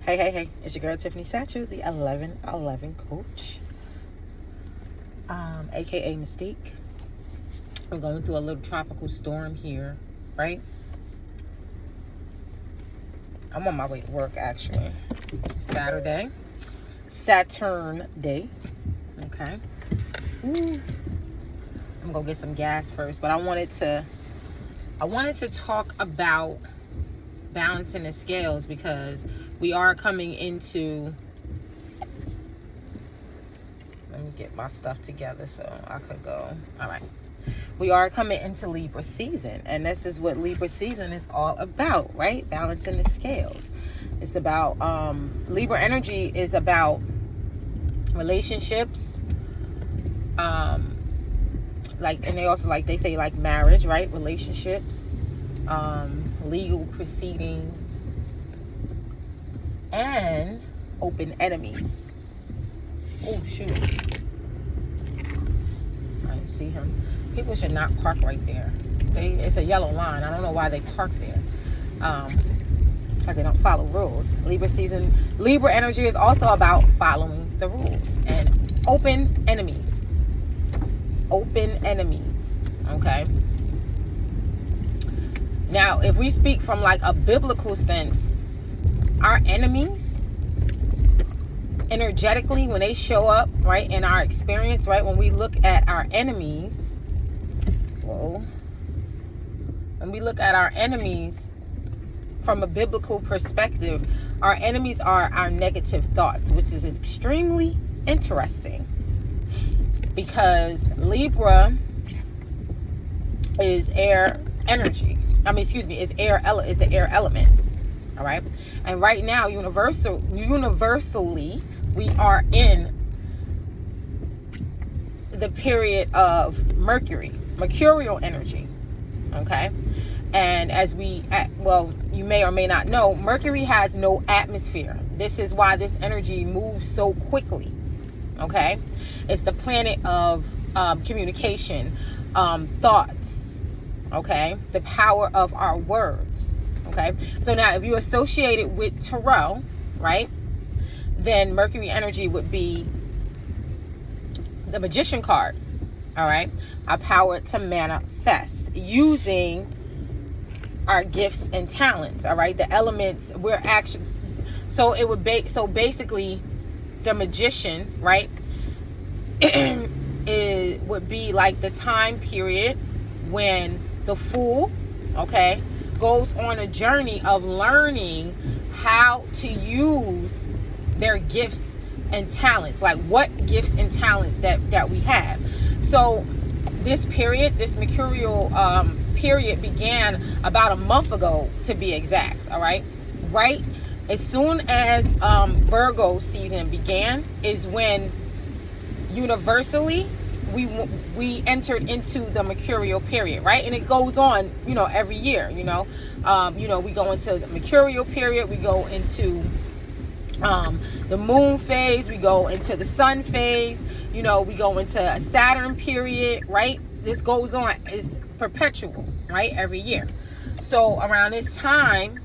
Hey, it's your girl Tiffany Statue, the 1111 coach, aka Mystique. We're going through a little tropical storm here, right? I'm on my way to work, actually. Saturday, Saturn Day. Okay. Ooh. I'm gonna get some gas first, but I wanted to talk about balancing the scales because we are coming into, let me get my stuff together so I could go. All right, we are coming into Libra season, and this is what Libra season is all about, right? Balancing the scales. It's about Libra energy is about relationships, like, and they also, like they say, like marriage, right? Relationships, legal proceedings, and open enemies. Oh shoot, I didn't see him. People should not park right there. It's a yellow line. I don't know why they park there, because they don't follow rules. Libra season, Libra energy is also about following the rules and open enemies. Okay. Now, if we speak from like a biblical sense, our enemies, energetically, when they show up, right, in our experience, right, when we look at our enemies, when we look at our enemies from a biblical perspective, our enemies are our negative thoughts, which is extremely interesting because Libra is air energy. Is the air element. All right. And right now, universally, we are in the period of mercurial energy. Okay. And as you may or may not know, Mercury has no atmosphere. This is why this energy moves so quickly. Okay. It's the planet of communication, thoughts. Okay. The power of our words. Okay. So now if you associate it with tarot, right, then Mercury energy would be the Magician card. All right. Our power to manifest using our gifts and talents. All right. The elements we're actually, so it would be, so basically the Magician, right, it would be like the time period when the Fool, okay, goes on a journey of learning how to use their gifts and talents, like what gifts and talents that we have. So this mercurial period began about a month ago, to be exact. All right, as soon as Virgo season began is when universally we entered into the mercurial period, right? And it goes on, every year, we go into the mercurial period, we go into the moon phase, we go into the sun phase, we go into a Saturn period, right? This goes on, it's perpetual, right? Every year. So around this time,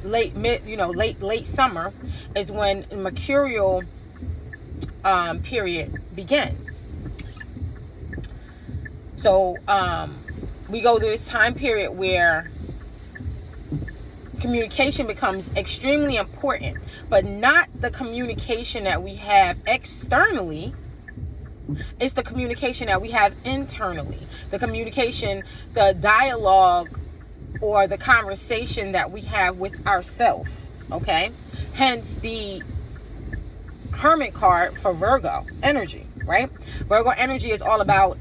late summer is when the mercurial period begins. So we go through this time period where communication becomes extremely important, but not the communication that we have externally. It's the communication that we have internally. The communication, the dialogue, or the conversation that we have with ourselves. Okay? Hence the Hermit card for Virgo energy, right? Virgo energy is all about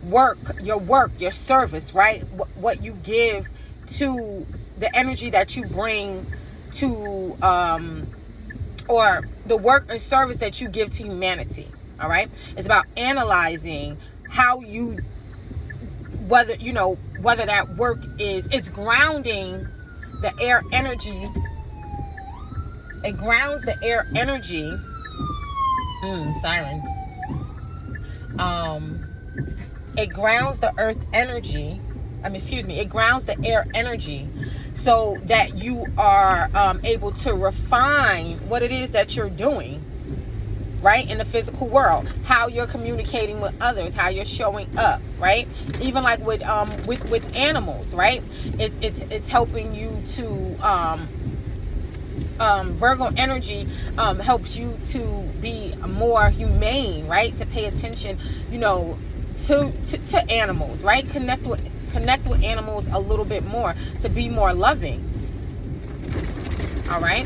work, your service, right? What you give to the energy that you bring to, or the work and service that you give to humanity. All right. It's about analyzing how you, whether that work it's grounding the air energy. It grounds the air energy. Sirens. It grounds the earth energy. It grounds the air energy so that you are able to refine what it is that you're doing, right, in the physical world, how you're communicating with others, how you're showing up, right? Even like with animals, right? It's helping you to Virgo energy helps you to be more humane, right? To pay attention, you know, to animals, right? Connect with animals a little bit more, to be more loving. All right?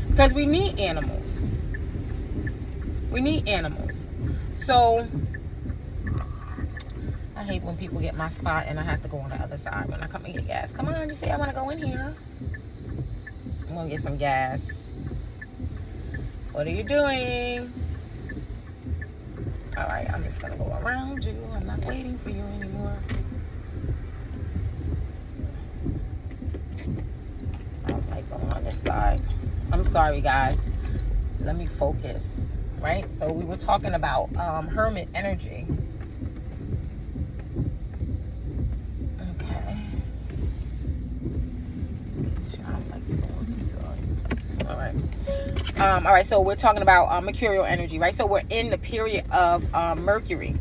Because we need animals. We need animals. So I hate when people get my spot and I have to go on the other side when I come and get gas. Come on, you say I want to go in here. I'm going to get some gas. What are you doing? All right, I'm just going to go around you. I'm not waiting for you anymore. I don't like going on this side. I'm sorry, guys. Let me focus, right? So we were talking about hermit energy. Okay. I don't like to go on this side. All right. All right, so we're talking about mercurial energy, right? So we're in the period of Mercury.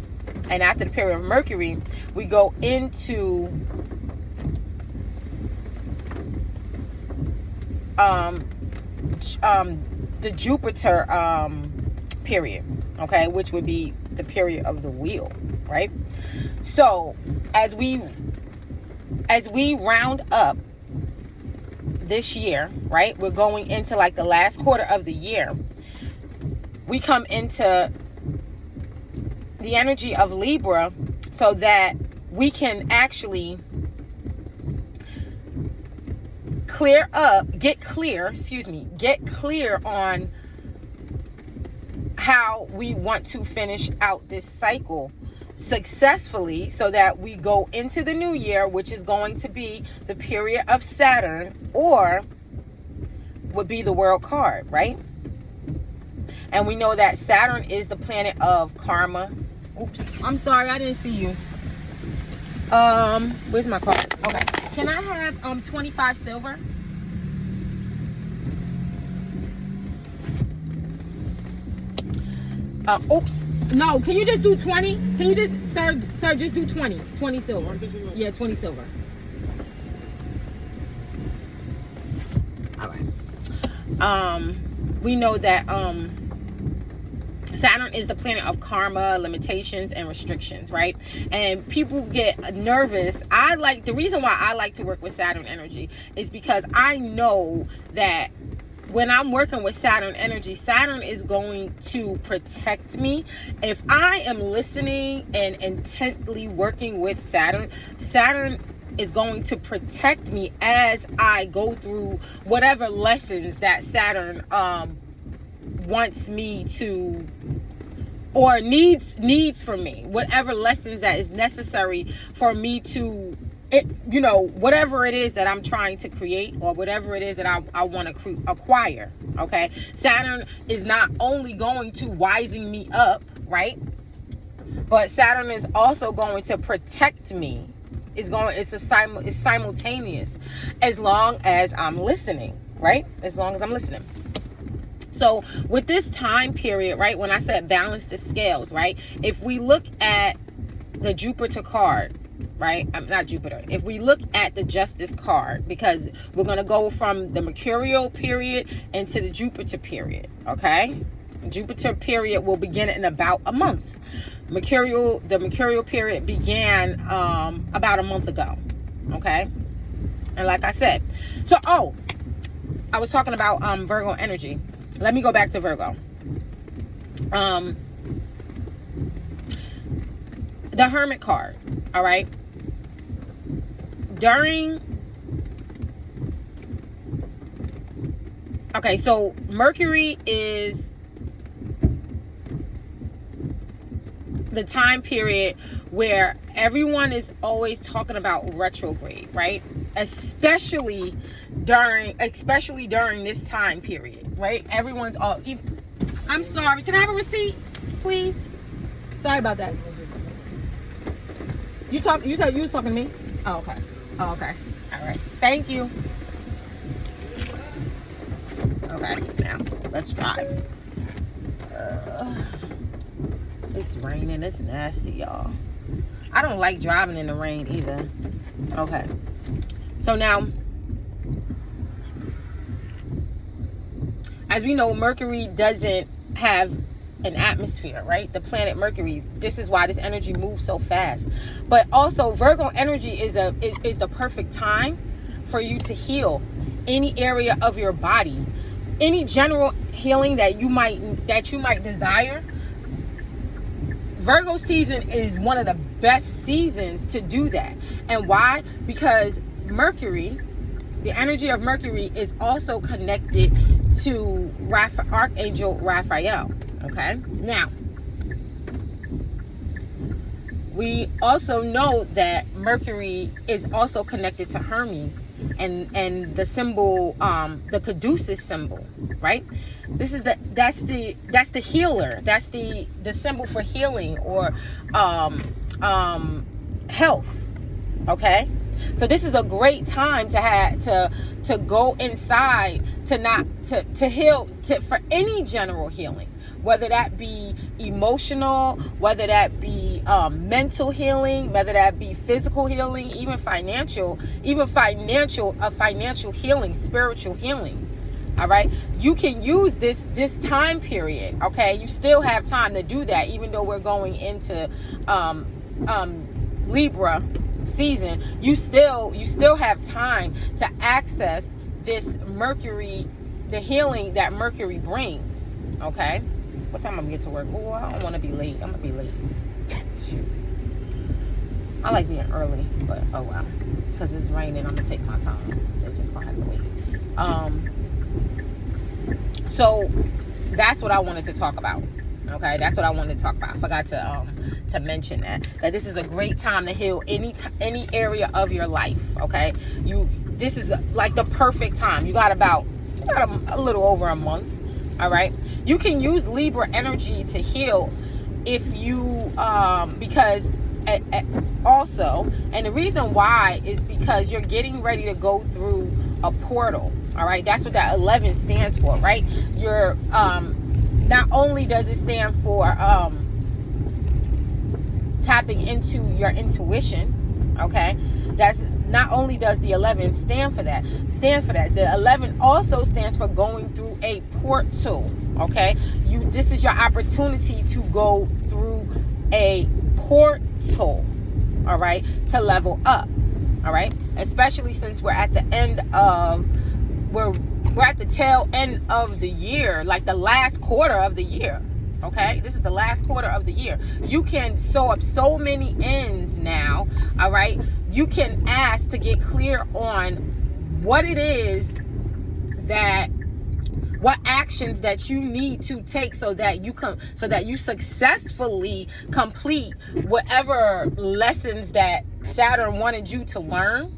And after the period of Mercury, we go into the Jupiter period, okay, which would be the period of the wheel, right? So as we round up this year, right, we're going into like the last quarter of the year. We come into the energy of Libra so that we can actually get clear on how we want to finish out this cycle successfully, so that we go into the new year, which is going to be the period of Saturn, or would be the World card, right? And we know that Saturn is the planet of karma. Oops, I'm sorry, I didn't see you. Where's my card? Okay, can I have 25 silver? Oops. No, can you just do 20? Can you just, sir, just do 20. 20 silver. Yeah, 20 silver. All right. We know that Saturn is the planet of karma, limitations, and restrictions, right? And people get nervous. The reason why I like to work with Saturn energy is because I know that when I'm working with Saturn energy, Saturn is going to protect me. If I am listening and intently working with Saturn, Saturn is going to protect me as I go through whatever lessons that Saturn wants me to, or needs from me, whatever lessons that is necessary for me to, whatever it is that I'm trying to create, or whatever it is that I want to acquire. Okay, Saturn is not only going to wisen me up, right, but Saturn is also going to protect me. It's simultaneous, as long as I'm listening, right? As long as I'm listening. So with this time period, right, when I said balance the scales, right, if we look at the Jupiter card, right, not Jupiter, if we look at the Justice card, because we're going to go from the Mercurial period into the Jupiter period, okay? Jupiter period will begin in about a month. The Mercurial period began about a month ago, okay? And like I said, I was talking about Virgo energy. Let me go back to Virgo. The Hermit card, all right? So Mercury is the time period where everyone is always talking about retrograde, right? Especially during this time period, right? Everyone's all. I'm sorry. Can I have a receipt, please? Sorry about that. You said you was talking to me? Oh, okay. right. Thank you. Okay, now let's drive. It's raining. It's nasty, y'all. I don't like driving in the rain either. Okay. So now, as we know, Mercury doesn't have an atmosphere, right? The planet Mercury. This is why this energy moves so fast. But also, Virgo energy is the perfect time for you to heal any area of your body, any general healing that you might desire. Virgo season is one of the best seasons to do that. And why? Because Mercury, the energy of Mercury, is also connected to Archangel Raphael. Okay? Now, we also know that Mercury is also connected to Hermes and the symbol, the Caduceus symbol, right? That's the healer. That's the symbol for healing or health. Okay? So this is a great time to go inside, to heal, for any general healing, whether that be emotional, whether that be mental healing, whether that be physical healing, even financial healing, spiritual healing. All right, you can use this time period. Okay, you still have time to do that, even though we're going into Libra season. You still have time to access this Mercury, the healing that Mercury brings. Okay, what time I'm gonna get to work? Oh, I don't want to be late. I'm gonna be late. Shoot, I like being early, but oh well, because it's raining. I'm gonna take my time. They're just gonna have to wait. So that's what I wanted to talk about. Okay, that's what I wanted to talk about. I forgot to mention that this is a great time to heal any area of your life. Okay, this is like the perfect time. You got a little over a month. All right, you can use Libra energy to heal if you because also, and the reason why is because you're getting ready to go through a portal. All right, that's what that 11 stands for, right? You're not only does it stand for tapping into your intuition, okay? That's not only does the 11 stand for that. The 11 also stands for going through a portal, okay? This is your opportunity to go through a portal, all right, to level up, all right? Especially since we're at the end of we're at the tail end of the year, like the last quarter of the year. Okay, this is the last quarter of the year. You can sew up so many ends now. All right, you can ask to get clear on what it is what actions that you need to take so that you successfully complete whatever lessons that Saturn wanted you to learn,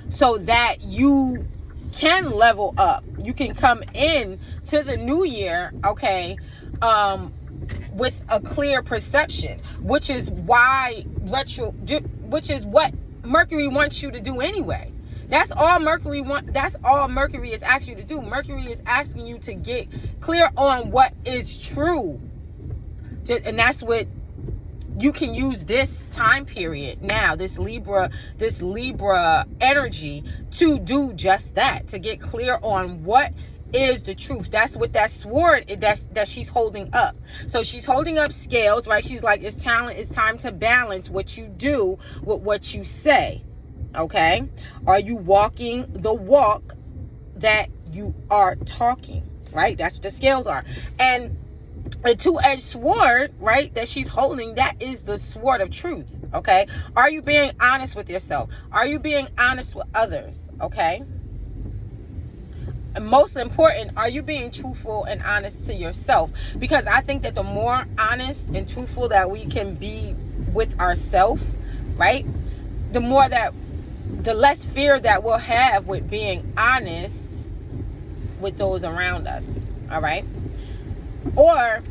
so that you can level up. You can come in to the new year, okay, with a clear perception, which is what Mercury wants you to do anyway. That's all Mercury is asking you to do. Mercury is asking you to get clear on what is true. And that's what you can use this time period now, this Libra energy, to do just that, to get clear on what is the truth. That's what that sword that she's holding up. So she's holding up scales, right? She's like, it's time to balance what you do with what you say. Okay? Are you walking the walk that you are talking? Right? That's what the scales are. And a two-edged sword, right, that she's holding, that is the sword of truth. Okay? Are you being honest with yourself? Are you being honest with others? Okay? And most important, are you being truthful and honest to yourself? Because I think that the more honest and truthful that we can be with ourselves, right, the less fear that we'll have with being honest with those around us. All right? Or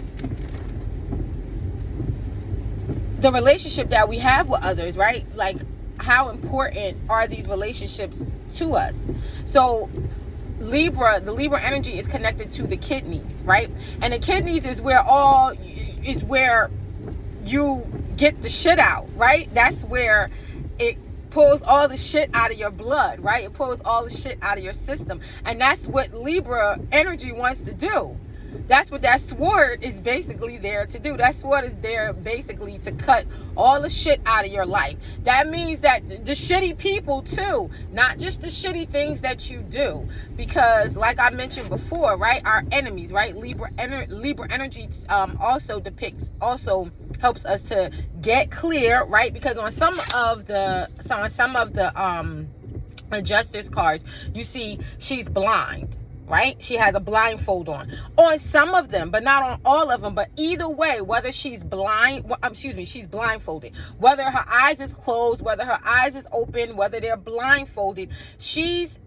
the relationship that we have with others, right? Like, how important are these relationships to us? So the Libra energy is connected to the kidneys, right? And the kidneys is where you get the shit out, right? That's where it pulls all the shit out of your blood, right? It pulls all the shit out of your system. And that's what Libra energy wants to do. That's what that sword is basically there to do. That sword is there basically to cut all the shit out of your life. That means that the shitty people too, not just the shitty things that you do. Because like I mentioned before, right, our enemies, right? Libra energy also helps us to get clear, right? Because on some of the Justice cards, you see she's blind. Right? She has a blindfold on some of them, but not on all of them. But either way, whether she's she's blindfolded, whether her eyes is closed, whether her eyes is open, whether they're blindfolded, she's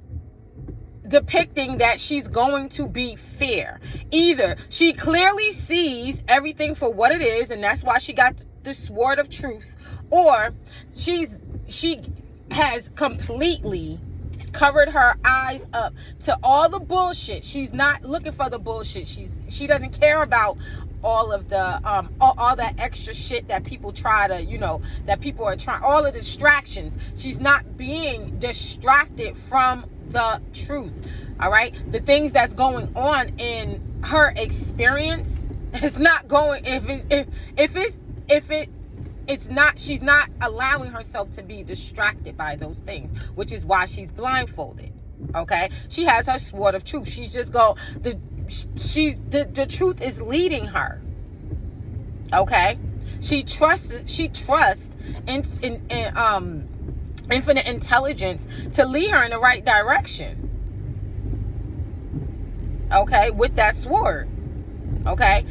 depicting that she's going to be fair. Either she clearly sees everything for what it is, and that's why she got the sword of truth, or she has completely covered her eyes up to all the bullshit. She's not looking for the bullshit. She doesn't care about all of the all that extra shit that people try to, that people are trying, all the distractions. She's not being distracted from the truth. All right, the things that's going on in her experience is not going, she's not allowing herself to be distracted by those things, which is why she's blindfolded. Okay, she has her sword of truth. She's just the truth is leading her. Okay, she trusts in infinite intelligence to lead her in the right direction. Okay, with that sword. Okay,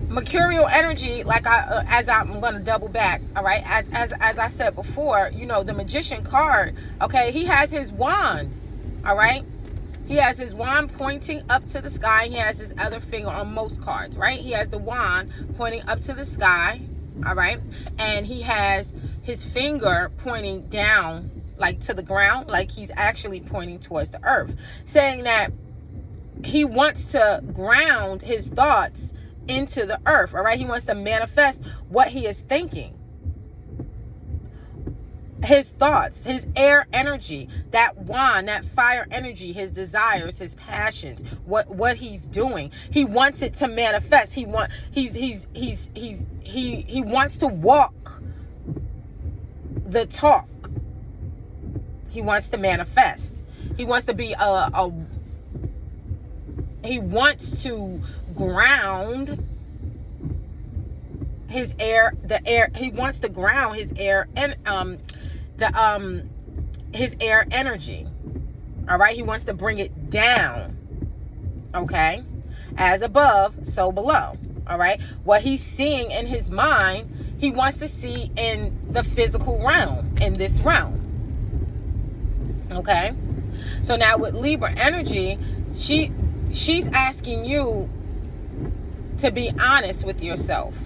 Mercurial energy, like I'm going to double back, all right, as I said before, the Magician card, okay, he has his wand, all right, he has his wand pointing up to the sky. He has his other finger on most cards, right? He has the wand pointing up to the sky, all right, and he has his finger pointing down, like to the ground, like he's actually pointing towards the earth, saying that he wants to ground his thoughts into the earth. All right, he wants to manifest what he is thinking, his thoughts, his air energy, that wand, that fire energy, his desires, his passions, what he's doing. He wants it to manifest. He wants to walk the talk. He wants to manifest. He wants to be he wants to ground his air, he wants to ground his air and his air energy. All right, he wants to bring it down. Okay, as above, so below. All right, what he's seeing in his mind, he wants to see in the physical realm, in this realm. Okay, so now with Libra energy, she's asking you to be honest with yourself.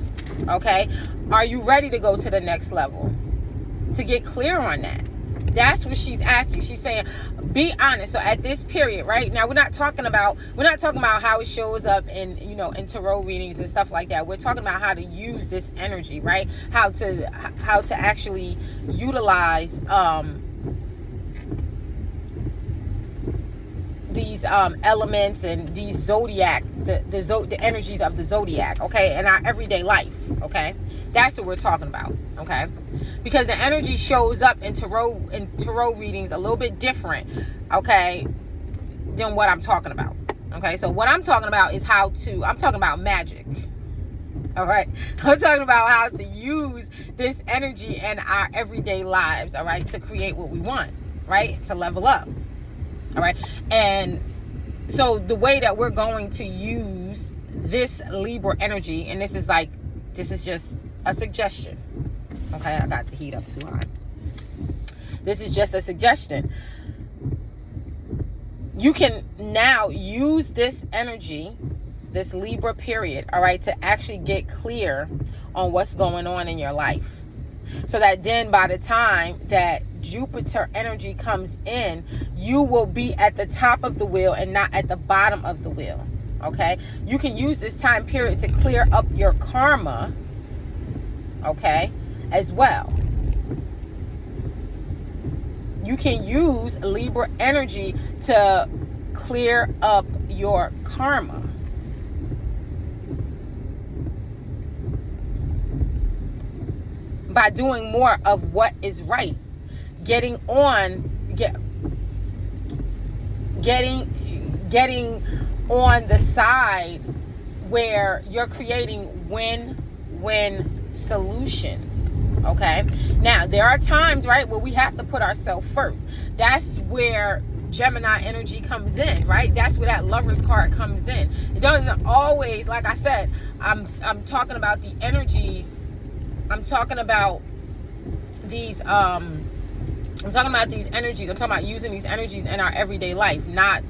Okay, are you ready to go to the next level? To get clear on that. That's what she's asking. She's saying, be honest. So at this period, right now, we're not talking about how it shows up in, in tarot readings and stuff like that. We're talking about how to use this energy, right? How to actually utilize these elements and these zodiac, the energies of the zodiac, okay, in our everyday life. Okay, that's what we're talking about. Okay, because the energy shows up in tarot readings a little bit different, okay, than what I'm talking about. Okay, so what I'm talking about is I'm talking about magic. All right, I'm talking about how to use this energy in our everyday lives, all right, to create what we want, right, to level up. All right, and so the way that we're going to use this Libra energy, and this is just a suggestion. Okay, I got the heat up too high. This is just a suggestion. You can now use this energy, this Libra period, all right, to actually get clear on what's going on in your life. So that then by the time that Jupiter energy comes in, you will be at the top of the wheel and not at the bottom of the wheel. Okay? You can use this time period to clear up your karma, okay, as well. You can use Libra energy to clear up your karma. By doing more of what is right. Getting on the side where you're creating win-win solutions. Okay? Now, there are times, right, where we have to put ourselves first. That's where Gemini energy comes in, right? That's where that Lover's card comes in. It doesn't always, like I said, I'm talking about the energies. I'm talking about these energies. I'm talking about using these energies in our everyday life, not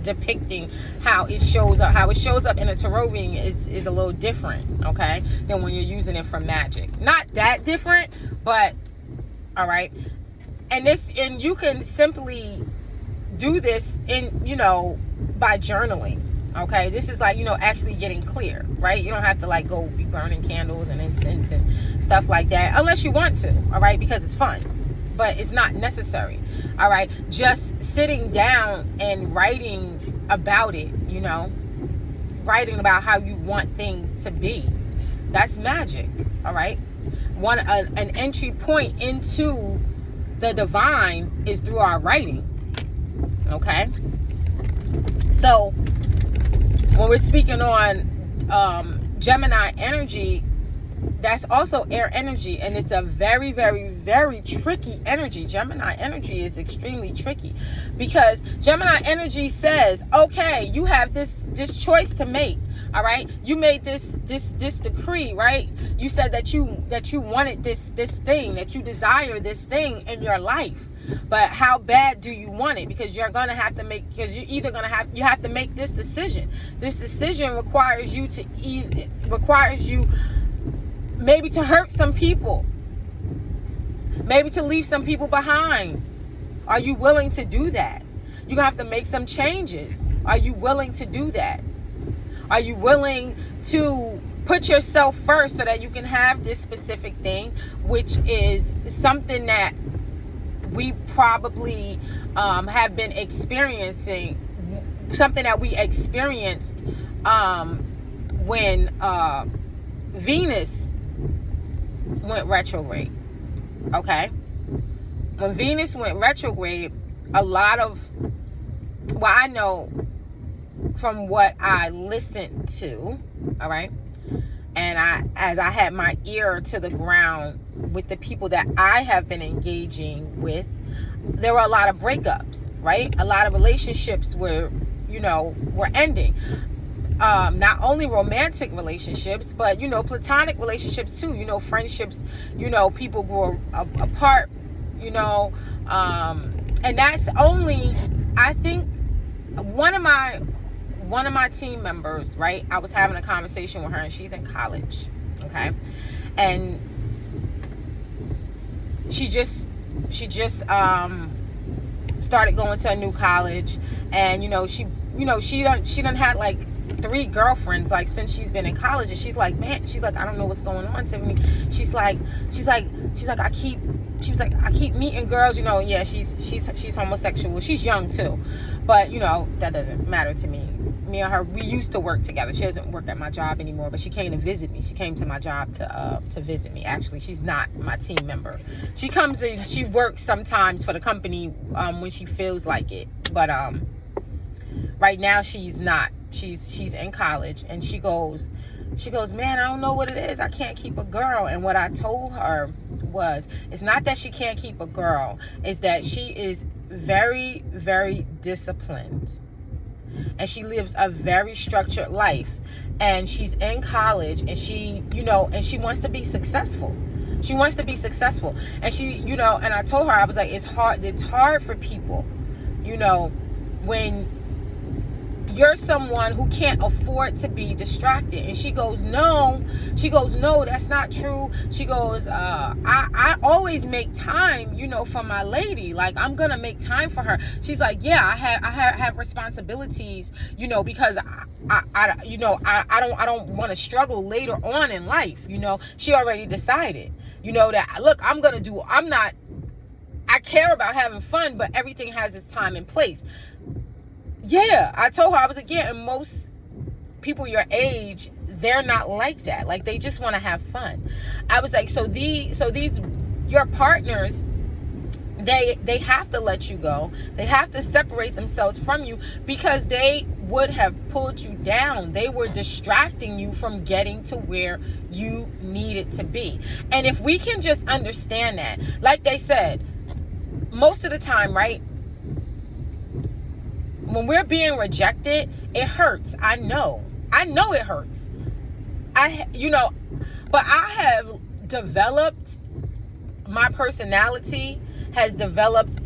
depicting how it shows up. How it shows up in a tarot reading is a little different, okay, than when you're using it for magic. Not that different, but all right. And you can simply do this by journaling. Okay, this is like, actually getting clear, right? You don't have to like go be burning candles and incense and stuff like that unless you want to, all right, because it's fun, but it's not necessary, all right? Just sitting down and writing about it, writing about how you want things to be. That's magic, all right? An entry point into the divine is through our writing, okay? So when we're speaking on Gemini energy, that's also air energy, and it's a very, very, very tricky energy. Gemini energy is extremely tricky because Gemini energy says, okay, you have this choice to make. All right, you made this decree, right? You said that you wanted this thing, that you desire this thing in your life. But how bad do you want it? Because you have to make this decision. This decision requires you maybe to hurt some people, maybe to leave some people behind. Are you willing to do that? You're gonna have to make some changes. Are you willing to do that? Are you willing to put yourself first so that you can have this specific thing, which is something that we probably have been experiencing, something that we experienced when Venus went retrograde. Okay? When Venus went retrograde, a lot of, I know from what I listened to, all right, and as I had my ear to the ground with the people that I have been engaging with, there were a lot of breakups, right? A lot of relationships were ending. Not only romantic relationships, but platonic relationships too. Friendships. People grow apart. And that's only, I think, one of my team members, right? I was having a conversation with her, and she's in college, okay, and she just started going to a new college, and she done had like 3 girlfriends like since she's been in college, and she's like, man, I don't know what's going on, Tiffany. She's like I keep meeting girls, yeah, she's homosexual. She's young too, but that doesn't matter to me. Me and her, we used to work together. She doesn't work at my job anymore, but she came to visit me. She came to my job to visit me. Actually, she's not my team member. She comes in, she works sometimes for the company when she feels like it, but right now she's not. She's in college, and she goes, man, I don't know what it is. I can't keep a girl. And what I told her was, it's not that she can't keep a girl. It's that she is very, very disciplined. And she lives a very structured life. And she's in college, and she wants to be successful. She wants to be successful. And she, and I told her, I was like, it's hard for people, when you're someone who can't afford to be distracted. And she goes, no, that's not true. She goes, I always make time, for my lady. Like, I'm gonna make time for her. She's like, yeah, I have responsibilities, because I don't want to struggle later on in life. She already decided, that, look, I care about having fun, but everything has its time and place. Yeah, I told her, I was like, yeah, and most people your age, they're not like that. Like, they just want to have fun. I was like, so these your partners, they have to let you go. They have to separate themselves from you, because they would have pulled you down. They were distracting you from getting to where you needed to be. And if we can just understand that, like they said, most of the time, right? When we're being rejected, it hurts. I know it hurts. But I have developed, my personality has developed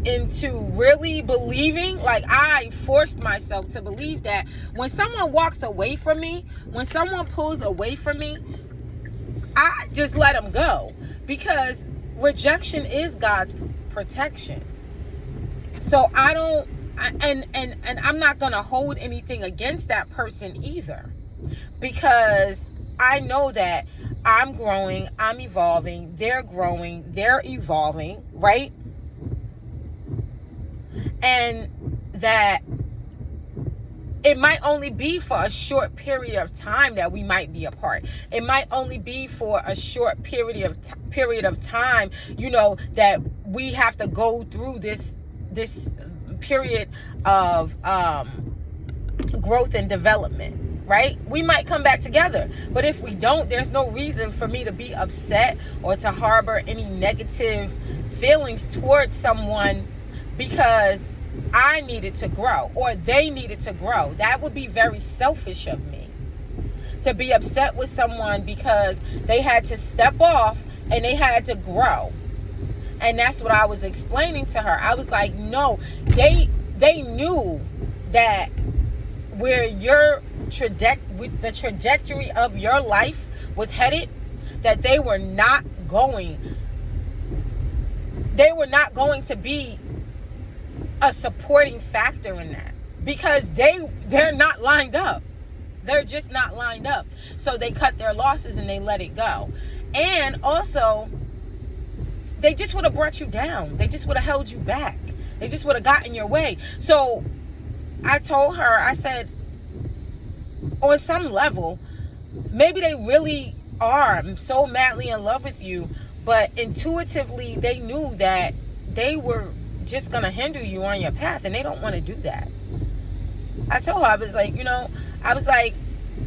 into really believing, like, I forced myself to believe that when someone walks away from me, when someone pulls away from me, I just let them go, because rejection is God's protection. So and I'm not going to hold anything against that person either, because I know that I'm growing, I'm evolving, they're growing, they're evolving, right? And that it might only be for a short period of time that we might be apart. It might only be for a short period of time, that we have to go through this period of growth and development, right? We might come back together, but if we don't, there's no reason for me to be upset or to harbor any negative feelings towards someone because I needed to grow or they needed to grow. That would be very selfish of me to be upset with someone because they had to step off and they had to grow. And that's what I was explaining to her. I was like, no, they knew that where the trajectory of your life was headed, that they were not going to be a supporting factor in that, because they're not lined up. They're just not lined up. So they cut their losses and they let it go. And also, they just would have brought you down. They just would have held you back. They just would have gotten your way. So I told her, I said, on some level, maybe they really are so madly in love with you, but intuitively they knew that they were just going to hinder you on your path, and they don't want to do that. I told her, I was like,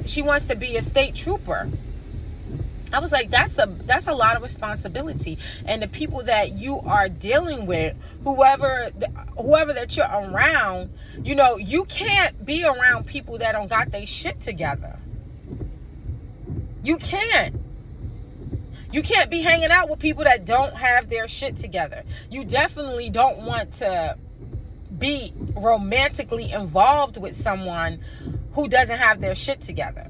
she wants to be a state trooper. I was like, that's a lot of responsibility. And the people that you are dealing with, whoever that you're around, you can't be around people that don't got their shit together. You can't. You can't be hanging out with people that don't have their shit together. You definitely don't want to be romantically involved with someone who doesn't have their shit together.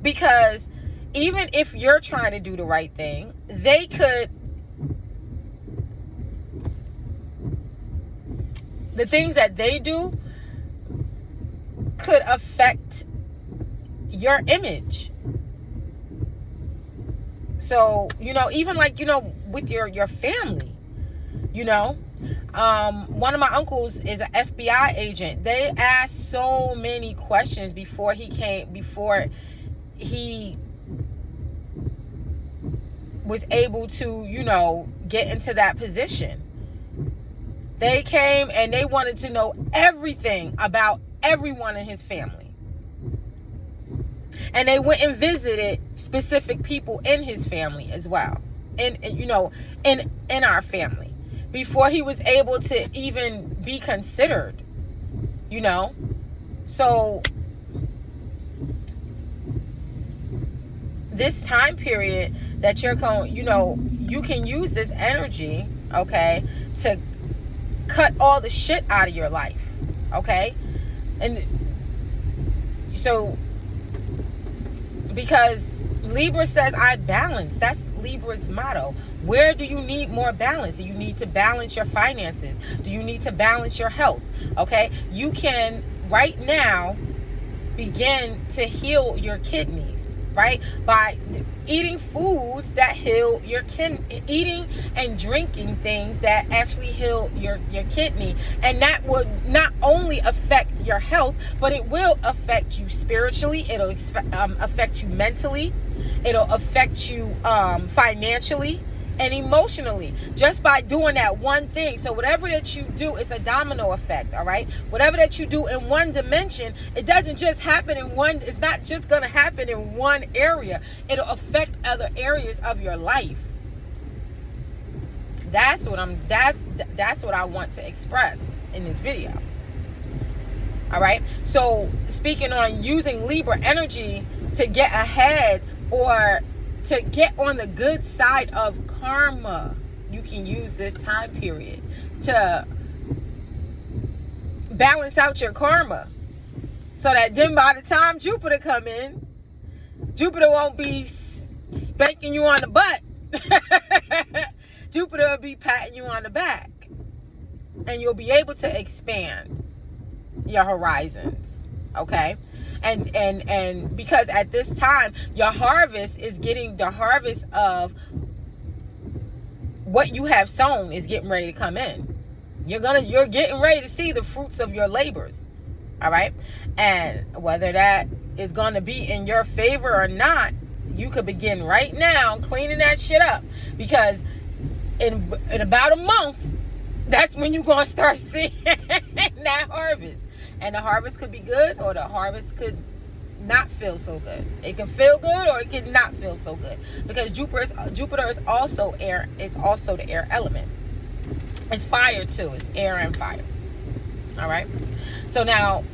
Because even if you're trying to do the right thing, the things that they do could affect your image. So, even with your family, one of my uncles is an FBI agent. They asked so many questions before he was able to, get into that position. They came and they wanted to know everything about everyone in his family. And they went and visited specific people in his family as well. And in our family. Before he was able to even be considered. So this time period that you're going, you can use this energy, okay, to cut all the shit out of your life, okay? And so, because Libra says, I balance. That's Libra's motto. Where do you need more balance? Do you need to balance your finances? Do you need to balance your health? Okay. You can right now begin to heal your kidneys, right? By eating foods that heal your eating and drinking things that actually heal your kidney. And that would not only affect your health, but it will affect you spiritually. It'll affect you mentally. It'll affect you financially and emotionally, just by doing that one thing. So whatever that you do, it's a domino effect. All right, whatever that you do in one dimension, it doesn't just happen in one. It's not just going to happen in one area. It'll affect other areas of your life. That's what I want to express in this video. All right, so speaking on using Libra energy to get ahead, or to get on the good side of karma, you can use this time period to balance out your karma, so that then by the time Jupiter come in, Jupiter won't be spanking you on the butt. Jupiter will be patting you on the back, and you'll be able to expand your horizons. Okay. And because at this time, your harvest is getting, the harvest of what you have sown is getting ready to come in. You're getting ready to see the fruits of your labors. All right. And whether that is going to be in your favor or not, you could begin right now cleaning that shit up, because in about a month, that's when you're going to start seeing that harvest. And the harvest could be good, or the harvest could not feel so good. It can feel good, or it could not feel so good, because Jupiter is also air. It's also the air element. It's fire too. It's air and fire. All right. So now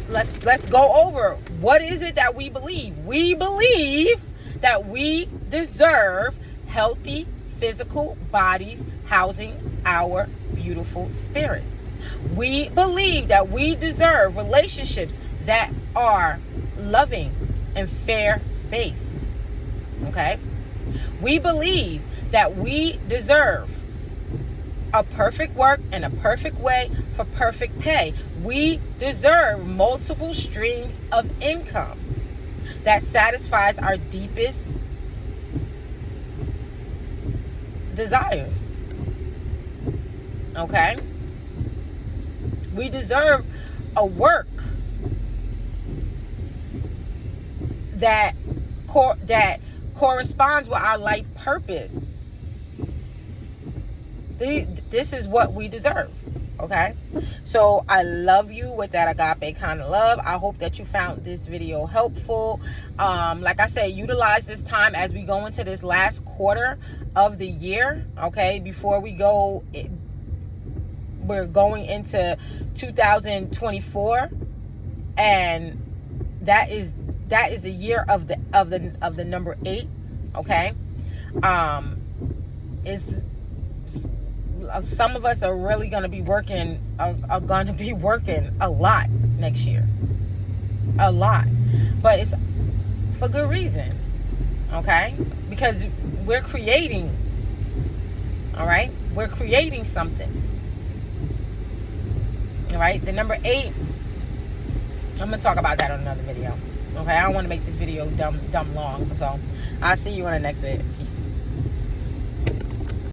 let's go over, what is it that we believe? We believe that we deserve healthy physical bodies housing our beautiful spirits. We believe that we deserve relationships that are loving and fair based. Okay? We believe that we deserve a perfect work and a perfect way for perfect pay. We deserve multiple streams of income that satisfies our deepest desires. Okay? We deserve a work that corresponds with our life purpose. This is what we deserve. Okay? So I love you with that agape kind of love. I hope that you found this video helpful. Like I said, utilize this time as we go into this last quarter of the year. Okay? Before we go, we're going into 2024, and that is the year of the number 8. Okay? Some of us are really going to be working a lot next year. A lot. But it's for good reason. Okay? Because we're creating. All right? We're creating something. All right? The number 8, I'm going to talk about that on another video. Okay? I don't want to make this video dumb long. So I'll see you on the next video. Peace.